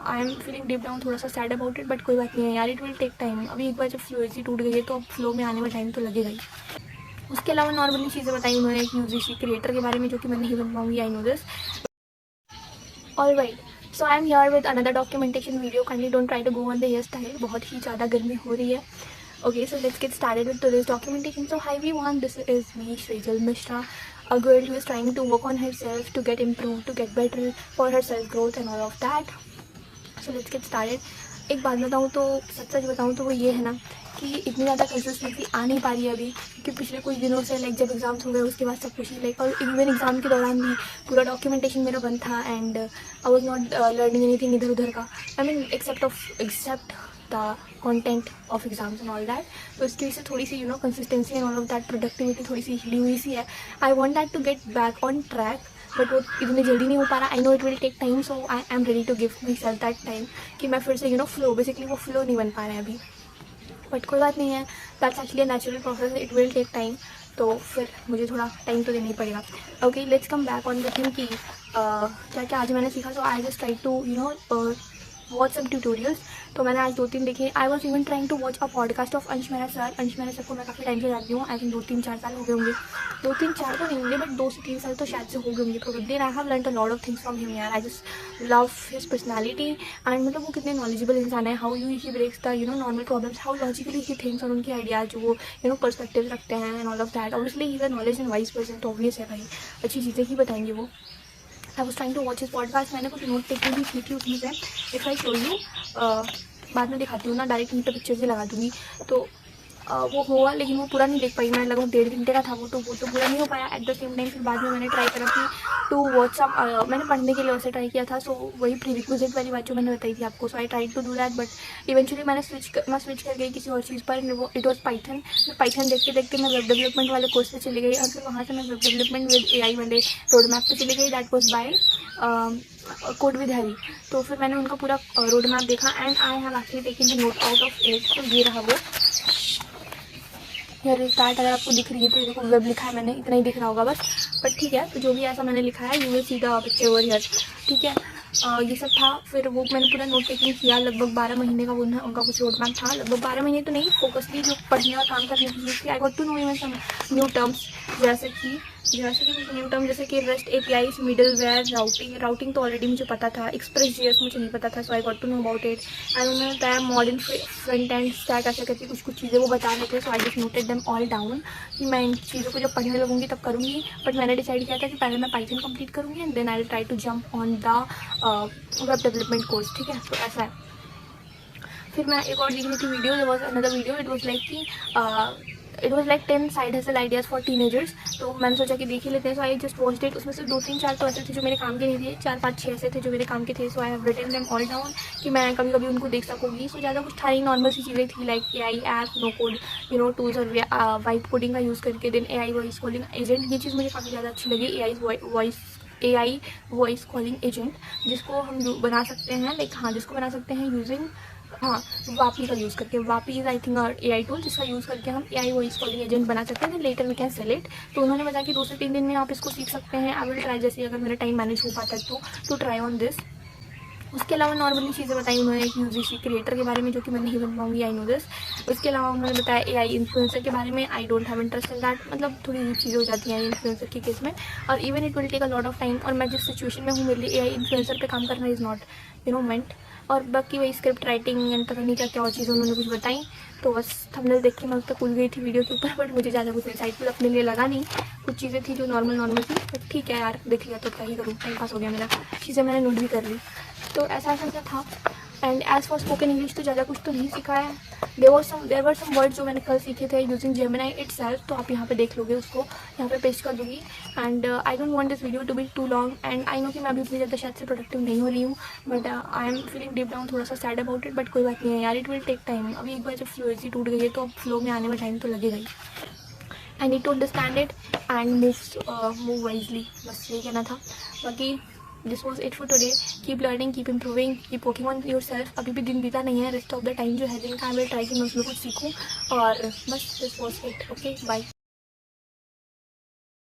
I am feeling deep down थोड़ा सा sad about it, but कोई बात नहीं है यार, इट विल टेक टाइम। अभी एक बार जब फ्लुएंसी टूट गई है तो अब फ्लो में आने में टाइम तो लगेगा ही। उसके अलावा नॉर्मली चीज़ें बताई उन्होंने एक यूजीसी क्रिएटर के बारे में, जो कि मैं नहीं बन पाऊंगी, I know this. Alright, so I am here with another documentation video. Kindly don't try to go on the hairstyle, बहुत ही ज़्यादा गर्मी हो रही है। Okay, so let's get started with today's documentation. So hi everyone, this is me, Shrejal Mishra, a girl who is trying to work on herself, to get improved, to get better for her self growth and all of that. So let's get started. एक बात बताऊँ तो, सच बताऊँ तो वो ये है ना कि इतनी ज़्यादा कंसिस्टेंसी आ नहीं पा रही है अभी, क्योंकि पिछले कुछ दिनों से लाइक जब एग्ज़ाम्स हो गए उसके बाद सब कुछ ही लाइक, और इवन एग्ज़ाम के दौरान भी पूरा डॉक्यूमेंटेशन मेरा बंद था and I was not learning anything इधर उधर का, I mean except the content of exams and all that. तो इसकी वजह से थोड़ी सी consistency and all of that, productivity थोड़ी सी हिली हुई सी है। I want that to get back on track, but वो इतनी जल्दी नहीं हो पा रहा। आई know it will take time, so I am ready to give myself that time कि मैं फिर से फ्लो, बेसिकली वो फ्लो नहीं बन पा रहा है अभी, बट कोई बात नहीं है, that's actually a natural process, it will take time. तो फिर मुझे थोड़ा टाइम तो देना ही पड़ेगा। Okay, let's come back on the thing कि क्या क्या आज मैंने सीखा। So I just try to watch some tutorials. तो मैंने आज 2-3 देखे। I was even trying to watch a podcast of Ansh Mehra sir. अंश मेहरा सर को मैं काफ़ी टाइम से जानती हूँ, आई थिंक 2-3-4 साल हो गए होंगे। 2-3-4 तो नहीं होंगे, बट 2 से 3 साल तो शायद से हो गए होंगे probably. I have learned a lot of things from him यार। I just love his personality and मतलब वो कितने नॉलेजेबल इंसान है। How he breaks the normal problems, how logically he thinks, और उनके आइडियाज जो वो पर्सपेक्टिव रखते हैं and all of that. Obviously he is a knowledge and wise person, तो ऑब्वियस है भाई, अच्छी चीज़ें ही बताएंगे वो। I was trying to watch his podcast. मैंने कुछ नोट टेक भी की थी उसमें से, इफ आई शो यू, बाद में दिखाती हूँ ना, डायरेक्ट यहीं पर पिक्चर से लगा दूँगी। तो वो हुआ, लेकिन वो पूरा नहीं देख पाई मैं, लगभग 1.5 घंटे का था वो तो पूरा नहीं हो पाया। एट द सेम टाइम फिर बाद में मैंने ट्राई करा कि टू वॉच सम, मैंने पढ़ने के लिए वैसे ट्राई किया था। सो वही प्रीरिक्विजिट वाली बात जो मैंने बताई थी आपको। So I try to do that, but eventually मैं स्विच कर गई किसी और चीज़ पर। वो इट वॉज पाइथन। पाइथन देखते देखते मैं वेब डेवलपमेंट वाले कोर्स पे चली गई, और फिर वहाँ से मैं वेब डेवलपमेंट विद AI वाले रोड मैप पर चली गई। That was by code with Harry. तो फिर मैंने उनका पूरा रोड मैप देखा and I have actually taken the note out of it. तो ये रहा वो यार स्टार्ट, अगर आपको दिख रही है तो ये देखो वेब लिखा है मैंने, इतना ही दिख रहा होगा बस, बट ठीक है। तो जो भी ऐसा मैंने लिखा है, you will see the picture over here, ठीक है। ये सब था। फिर वो मैंने पूरा नोट टेकिंग किया, लगभग 12 महीने का वो उनका कुछ रोड मैप था। लगभग 12 महीने तो नहीं, फोकसली जो पढ़ने और काम करने की चीज़ थी। I got to know even some new terms, जैसे कि कुछ न्यू टर्म, जैसे कि रेस्ट APIs, मिडलवेयर, राउटिंग तो ऑलरेडी मुझे पता था। एक्सप्रेस.js मुझे नहीं पता था, so I got to know about it. And उन्होंने बताया मॉडर्न फ्रंट एंड स्टैक ऐसे करके कुछ चीज़ें वो बता रहे थे। So I just noted them all down कि मैं इन चीज़ों को जब पढ़ने लगूंगी तब करूँगी। बट मैंने डिसाइड किया था कि पहले मैं पाइथन कंप्लीट करूँगी and then I will try to jump on the web development course, ठीक है। तो ऐसा है। फिर मैं एक और देख रही थी video, there was another video, it was like कि it was like 10 side hustle ideas for teenagers. तो मैंने सोचा कि देख ही लेते हैं। So I just watched it. उसमें से 2-3-4 तो ऐसे थे जो मेरे काम के नहीं थे, 4-5-6 ऐसे थे जो मेरे काम के थे। So I have written them all down कि मैं कभी कभी उनको देख सकूँगी। सो ज़्यादा कुछ था नहीं, नॉर्मल सी चीज़ें थी like AI app, no code tools और वाइब कोडिंग का यूज़ करके, then AI voice calling agent. ये चीज़ मुझे काफ़ी ज़्यादा अच्छी लगी, AI वॉइस कॉलिंग एजेंट, जिसको हम बना सकते हैं लाइक, हाँ, जिसको बना सकते हैं यूजिंग, हाँ, वापी का यूज़ करके। Vapi is I think AI tool, जिसका यूज़ करके हम AI वॉइस कॉलिंग एजेंट बना सकते हैं, later we can sell it. तो उन्होंने बताया कि 2 से 3 दिन में आप इसको सीख सकते हैं। आई विल ट्राई, जैसे अगर मेरा टाइम मैनेज हो पाता है तो ट्राई ऑन दिस। उसके अलावा नॉर्मली चीज़ें बताई उन्होंने एक यूजीसी क्रिएटर के बारे में, जो कि मैं नहीं बन पाऊंगी, आई नो दिस। उसके अलावा उन्होंने बताया AI इन्फ्लुएंसर के बारे में। I don't have interest in that, मतलब थोड़ी चीज़ें हो जाती हैं इन्फ्लुएंसर के केस में, और even it will take a lot of time. और मैं जिस सिचुएशन में हूँ, मेरे लिए AI इन्फ्लुएंसर पे काम करना इज़ नॉट मेंट। और बाकी वही स्क्रिप्ट राइटिंग एंड पता नहीं क्या क्या और चीज़ें उन्होंने कुछ बताई। तो बस थंबनेल देख के मैं उस तक भूल गई थी वीडियो के ऊपर, बट मुझे ज़्यादा कुछ इंसाइटफुल अपने लिए लगा नहीं। कुछ चीज़ें थी जो नॉर्मल थी, बट ठीक है यार, देख लिया तो क्या ही करूँ, टाइम पास हो गया मेरा, चीज़ें मैंने नोट भी कर ली। तो ऐसा था। And as for spoken English तो ज़्यादा कुछ तो नहीं सीखा है। देर वर सम वर्ड जो मैंने कल सीखे थे यूजिंग जेमिनी इटसेल्फ। तो आप यहाँ पे देख लोगे, उसको यहाँ पे पेस्ट कर दूँगी। And I don't want this video to be too long. And I know कि मैं अभी उतनी ज़्यादा शायद से प्रोडक्टिव नहीं हो रही हूँ, but I am feeling deep down थोड़ा सा सैड अबाउट इट, बट कोई बात नहीं है यार, इट विल टेक टाइम। अभी एक बार जब फ्लुएंसी टूट गई है तो अब फ्लो में आने में टाइम तो लगेगा ही। I need to understand it and move wisely, बस यही कहना था। बाकी this was it for today. Keep learning, keep improving, keep working on your self. अभी भी दिन बीता नहीं है, रेस्ट ऑफ द टाइम जो है दिन का, मैं ट्राई कि मैं उसमें कुछ सीखूँ। और बस this was it. Okay, bye.